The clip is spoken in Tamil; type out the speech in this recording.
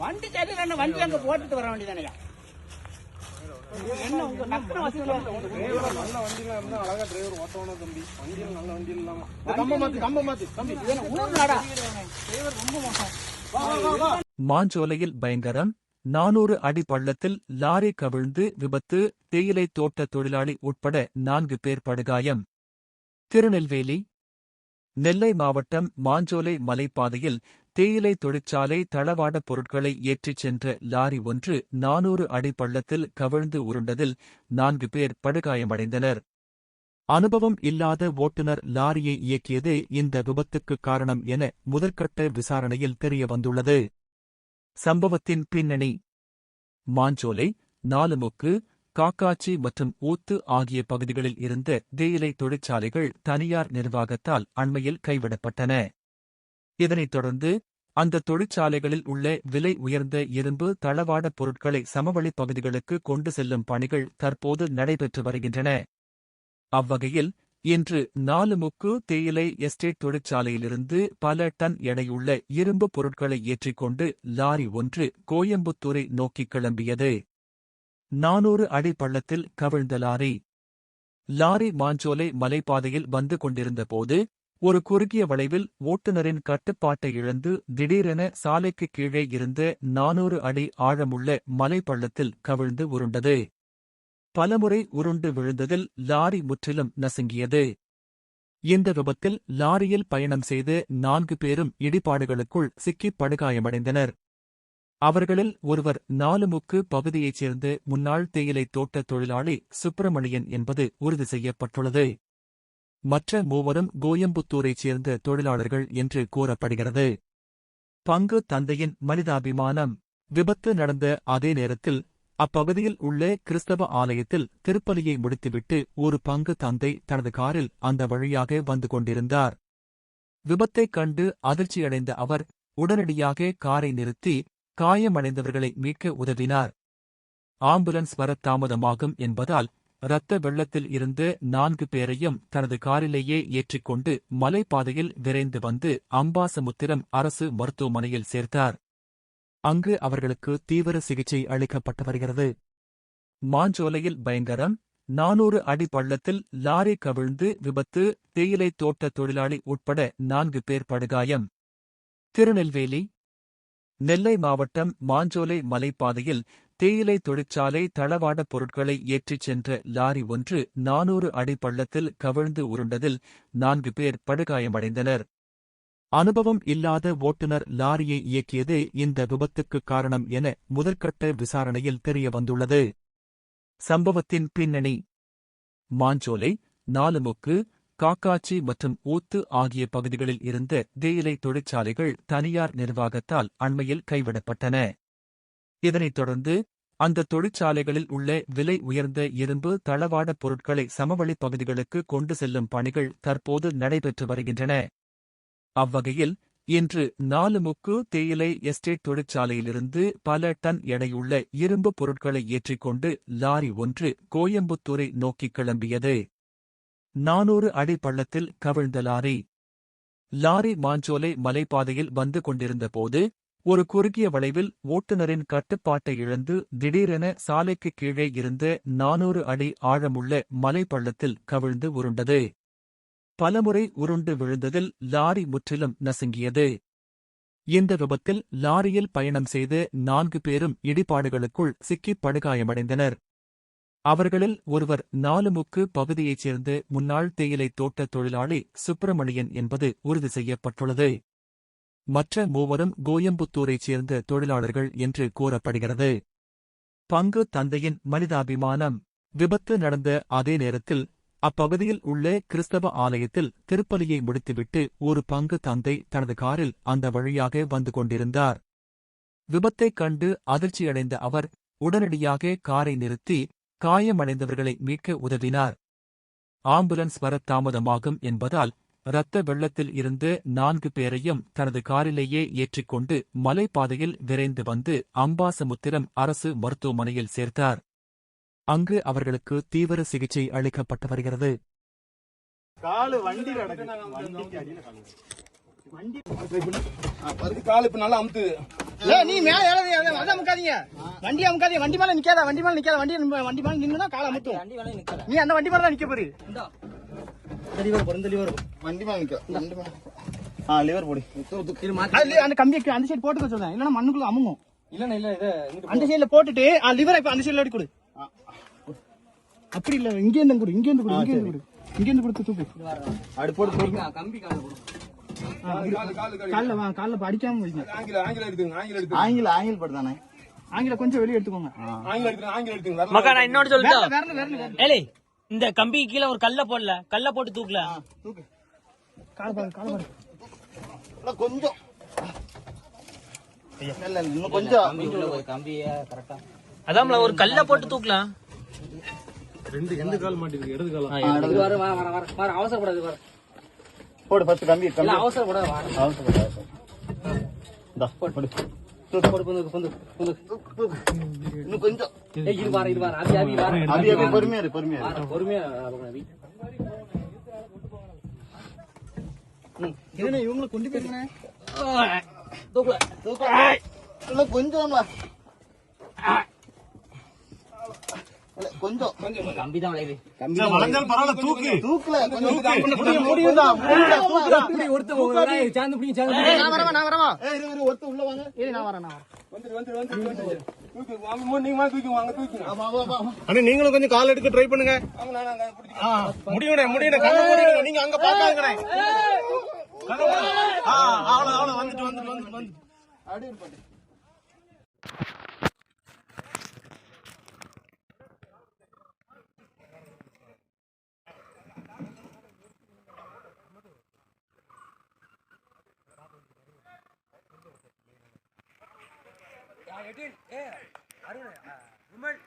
வண்டி சரியில்லை, வண்டி அங்க போட்டுட்டு வர வேண்டியதானையா? என்ன உங்க நல்ல வண்டிலாம் இருந்தா அழகா டிரைவர் ஓட்டணும் தம்பி. வண்டியில நல்ல வண்டி இல்லாம கம்ப மாத்தி தம்பி ஊர்லடா டிரைவர் ரொம்ப மோசம். மாஞ்சோலையில் பயங்கரம். 400 அடி பள்ளத்தில் லாரி கவிழ்ந்து விபத்து. தேயிலை தோட்ட தொழிலாளி உட்பட 4 பேர் படுகாயம். திருநெல்வேலி நெல்லை மாவட்டம் மாஞ்சோலை மலைப்பாதையில் தேயிலை தொழிற்சாலை தளவாட பொருட்களை ஏற்றிச் சென்ற லாரி ஒன்று 400 அடி பள்ளத்தில் கவிழ்ந்து உருண்டதில் 4 பேர் படுகாயமடைந்தனர். அனுபவம் இல்லாத ஓட்டுநர் லாரியை இயக்கியதே இந்த விபத்துக்கு காரணம் என முதற்கட்ட விசாரணையில் தெரியவந்துள்ளது. சம்பவத்தின் பின்னணி: மாஞ்சோலை, நாலுமுக்கு, காக்காச்சி மற்றும் ஊத்து ஆகிய பகுதிகளில் இருந்த தேயிலை தொழிற்சாலைகள் தனியார் நிர்வாகத்தால் அண்மையில் கைவிடப்பட்டன. இதனைத் தொடர்ந்து அந்த தொழிற்சாலைகளில் உள்ள விலை உயர்ந்த இரும்பு தளவாட பொருட்களை சமவெளி பகுதிகளுக்கு கொண்டு செல்லும் பணிகள் தற்போது நடைபெற்று வருகின்றன. அவ்வகையில் இன்று நாலுமுக்கு தேயிலை எஸ்டேட் தொழிற்சாலையிலிருந்து பல டன் எடையுள்ள இரும்பு பொருட்களை ஏற்றிக்கொண்டு லாரி ஒன்று கோயம்புத்தூரை நோக்கிக் கிளம்பியது. 400 அடி பள்ளத்தில் கவிழ்ந்த லாரி மாஞ்சோலை மலைப்பாதையில் வந்து கொண்டிருந்த போது ஒரு குறுகிய வளைவில் ஓட்டுநரின் கட்டுப்பாட்டை இழந்து திடீரென சாலைக்கு கீழே இருந்த 400 அடி ஆழமுள்ள மலைப்பள்ளத்தில் கவிழ்ந்து உருண்டது. பலமுறை உருண்டு விழுந்ததில் லாரி முற்றிலும் நசுங்கியது. இந்த விபத்தில் லாரியில் பயணம் செய்த 4 பேரும் இடிபாடுகளுக்குள் சிக்கிப் படுகாயமடைந்தனர். அவர்களில் ஒருவர் நாலுமுக்கு பகுதியைச் சேர்ந்த முன்னாள் தேயிலை தோட்ட தொழிலாளி சுப்பிரமணியன் என்பது உறுதி செய்யப்பட்டுள்ளது. மற்ற மூவரும் கோயம்புத்தூரைச் சேர்ந்த தொழிலாளர்கள் என்று கூறப்படுகிறது. பங்கு தந்தையின் மனிதாபிமானம்: விபத்து நடந்த அதே நேரத்தில் அப்பகுதியில் உள்ள கிறிஸ்தவ ஆலயத்தில் திருப்பலியை முடித்துவிட்டு ஒரு பங்கு தந்தை தனது காரில் அந்த வழியாக வந்து கொண்டிருந்தார். விபத்தைக் கண்டு அதிர்ச்சியடைந்த அவர் உடனடியாக காரை நிறுத்தி காயமடைந்தவர்களை மீட்க உதவினார். ஆம்புலன்ஸ் வர தாமதமாகும் என்பதால் இரத்த வெள்ளத்தில் இருந்த 4 பேரையும் தனது காரிலேயே ஏற்றிக்கொண்டு மலைப்பாதையில் விரைந்து வந்து அம்பாசமுத்திரம் அரசு மருத்துவமனையில் சேர்த்தார். அங்கு அவர்களுக்கு தீவிர சிகிச்சை அளிக்கப்பட்டு வருகிறது. மாஞ்சோலையில் பயங்கரம். 400 அடி பள்ளத்தில் லாரி கவிழ்ந்து விபத்து. தேயிலை தோட்ட தொழிலாளி உட்பட 4 பேர் படுகாயம். திருநெல்வேலி நெல்லை மாவட்டம் மாஞ்சோலை மலைப்பாதையில் தேயிலை தொழிற்சாலை தளவாட பொருட்களை ஏற்றிச் சென்ற லாரி ஒன்று 400 அடி பள்ளத்தில் கவிழ்ந்து உருண்டதில் 4 பேர் படுகாயமடைந்தனர். அனுபவம் இல்லாத ஓட்டுநர் லாரியை இயக்கியதே இந்த விபத்துக்கு காரணம் என முதற்கட்ட விசாரணையில் தெரியவந்துள்ளது. சம்பவத்தின் பின்னணி: மாஞ்சோலை, நாலுமுக்கு, காக்காச்சி மற்றும் ஊத்து ஆகிய பகுதிகளில் இருந்த தேயிலை தொழிற்சாலைகள் தனியார் நிர்வாகத்தால் அண்மையில் கைவிடப்பட்டன. இதனைத் தொடர்ந்து அந்த தொழிற்சாலைகளில் உள்ள விலை உயர்ந்த இரும்பு தளவாட பொருட்களை சமவெளி பகுதிகளுக்கு கொண்டு செல்லும் பணிகள் தற்போது நடைபெற்று வருகின்றன. அவ்வகையில் இன்று நாலுமுக்கு தேயிலை எஸ்டேட் தொழிற்சாலையிலிருந்து பல டன் எடையுள்ள இரும்பு பொருட்களை ஏற்றிக்கொண்டு லாரி ஒன்று கோயம்புத்தூரை நோக்கிக் கிளம்பியது. 400 அடி பள்ளத்தில் கவிழ்ந்த லாரி மாஞ்சோலை மலைப்பாதையில் வந்து கொண்டிருந்த போது ஒரு குறுகிய வளைவில் ஓட்டுநரின் கட்டுப்பாட்டை இழந்து திடீரென சாலைக்கு கீழே இருந்த 400 அடி ஆழமுள்ள மலைப்பள்ளத்தில் கவிழ்ந்து உருண்டது. பலமுறை உருண்டு விழுந்ததில் லாரி முற்றிலும் நசுங்கியது. இந்த விபத்தில் லாரியில் பயணம் செய்த 4 பேரும் இடிபாடுகளுக்குள் சிக்கிப் படுகாயமடைந்தனர். அவர்களில் ஒருவர் நாலுமுக்கு பகுதியைச் சேர்ந்த முன்னாள் தேயிலை தோட்ட தொழிலாளி சுப்பிரமணியன் என்பது உறுதி செய்யப்பட்டுள்ளது. மற்ற மூவரும் கோயம்புத்தூரைச் சேர்ந்த தொழிலாளர்கள் என்று கூறப்படுகிறது. பங்கு தந்தையின் மனிதாபிமானம்: விபத்து நடந்த அதே நேரத்தில் அப்பகுதியில் உள்ள கிறிஸ்தவ ஆலயத்தில் திருப்பலியை முடித்துவிட்டு ஒரு பங்கு தந்தை தனது காரில் அந்த வழியாக வந்து கொண்டிருந்தார். விபத்தைக் கண்டு அதிர்ச்சியடைந்த அவர் உடனடியாக காரை நிறுத்தி காயமடைந்தவர்களை மீட்க உதவினார். ஆம்புலன்ஸ் வர தாமதமாகும் என்பதால் இரத்த வெள்ளத்தில் இருந்த 4 பேரையும் தனது காரிலேயே ஏற்றிக்கொண்டு மலைப்பாதையில் விரைந்து வந்து அம்பாசமுத்திரம் அரசு மருத்துவமனையில் சேர்த்தார். அங்கு அவர்களுக்கு தீவிர சிகிச்சை அளிக்கப்பட்டு வருகிறது. கால் இப்ப நல்லா அமுத்து. நீ மேல ஏறாதீங்க, அதை அமுக்காதீங்க. வண்டி அமுக்காதீங்க, வண்டி மேல நிக்காத, வண்டி மேல நிக்காத, வண்டி மேல நின்னுனா காலை அமுத்தும். நீ அந்த வண்டி மேல தான் நிக்க போறீ. வண்டி மேல நிக்க. வண்டி மேல. லிவர் போடு. அந்த கம்பி அந்த சைடு போட்டுக்க சொல்றேன், இல்லன்னா மண்ணுக்குள்ள அமுங்கும். இல்ல இது அந்த சைடுல போட்டுட்டு லிவர் இப்ப அந்த சைடுல அடி கொடு. அப்படி இல்ல, இங்க இருந்து கொடு, இங்க இருந்து கொடு, இங்க இருந்து கொடு, இங்க இருந்து கொடுத்து தூக்கு. அடி போடு. கம்பி கால போடு. கால்ல அடிக்காம வைங்க. ஆங்கில படுதானே. ஆங்கில கொஞ்சம் வெளியே எடுத்துக்கோங்க. ஆங்கில எடுத்துங்க. மக்கா நான் இன்னொரு சொல்லிட்டோம். வரல. ஏலே இந்த கம்பி கீழே ஒரு கல்ல போடல, கல்ல போட்டு தூக்கல. தூக்கு. கால் பாரு. கொஞ்சம். இல்ல இன்னும் கொஞ்சம். கம்பிய கரெக்ட்டா. அதான்ல ஒரு கல்ல போட்டு தூக்கலாம். எந்த கால் மாட்டிருக்கு? இடது கால். வர அவசரப்படாது வர. போடு ஃபர்ஸ்ட் கம்பி. இல்ல அவசரப்படாத வர. அவசரப்படாத. டா போடு. பொந்து. இன்னும் கொஞ்சம். ஏய் இது வர. அபி வர. அபி பொறுமையா இரு. பொறுமையா அபி. என்ன இவங்களை கொண்டு போயிருங்க. தூக்கல. இன்னும் கொஞ்சம். கொஞ்சம். கம்பி தான் வளையுது. வளைஞ்சாலும் பரவாயில்ல, தூக்கல. முடியும்டா. அப்படி ஒருத்தன் சாந்து பிடிங்க சாந்து. நான் வரவா. இரு ஒருத்த உள்ள வாங்க. நான் வரேன். வந்து. தூக்கு. வாங்க நீங்க வாங்க தூக்குங்க. வா. அண்ணா நீங்களும் கொஞ்சம் கால் எடுக்க ட்ரை பண்ணுங்க. வாங்க நான் பிடிக்கிறேன். முடியுண்ணே. கண்ணு மூடிடுங்க. நீங்க அங்க பாக்காதீங்கண்ணே. அவ்வளவு வந்துட்டு. அப்படியே இருப்பாட்டு. அருண் விமல்